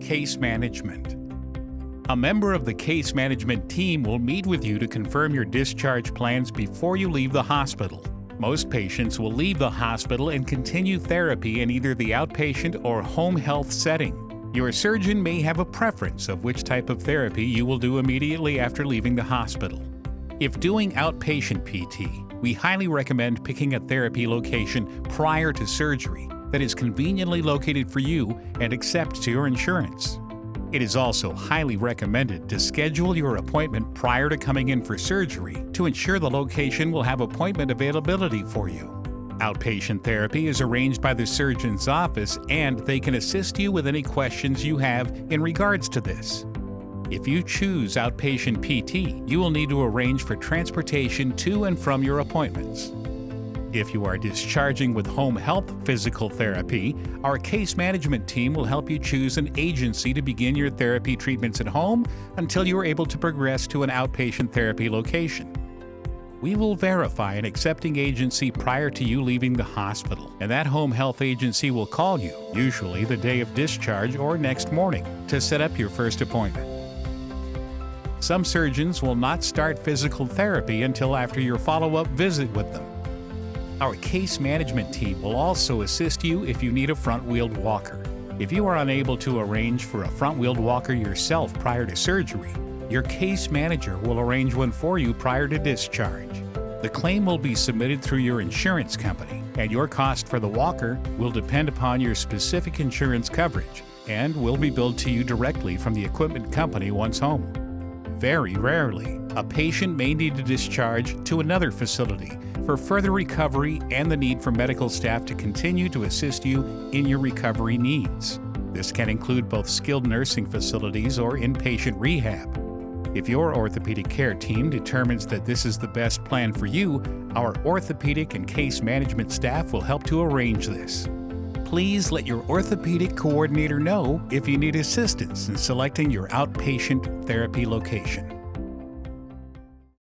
Case Management. A member of the case management team will meet with you to confirm your discharge plans before you leave the hospital. Most patients will leave the hospital and continue therapy in either the outpatient or home health setting. Your surgeon may have a preference of which type of therapy you will do immediately after leaving the hospital. If doing outpatient PT, we highly recommend picking a therapy location prior to surgery that is conveniently located for you and accepts your insurance. It is also highly recommended to schedule your appointment prior to coming in for surgery to ensure the location will have appointment availability for you. Outpatient therapy is arranged by the surgeon's office, and they can assist you with any questions you have in regards to this. If you choose outpatient PT, you will need to arrange for transportation to and from your appointments. If you are discharging with home health physical therapy, our case management team will help you choose an agency to begin your therapy treatments at home until you are able to progress to an outpatient therapy location. We will verify an accepting agency prior to you leaving the hospital, and that home health agency will call you, usually the day of discharge or next morning, to set up your first appointment. Some surgeons will not start physical therapy until after your follow-up visit with them. Our case management team will also assist you if you need a front-wheeled walker. If you are unable to arrange for a front-wheeled walker yourself prior to surgery, your case manager will arrange one for you prior to discharge. The claim will be submitted through your insurance company, and your cost for the walker will depend upon your specific insurance coverage and will be billed to you directly from the equipment company once home. Very rarely, a patient may need to discharge to another facility for further recovery and the need for medical staff to continue to assist you in your recovery needs. This can include both skilled nursing facilities or inpatient rehab. If your orthopedic care team determines that this is the best plan for you, our orthopedic and case management staff will help to arrange this. Please let your orthopedic coordinator know if you need assistance in selecting your outpatient therapy location.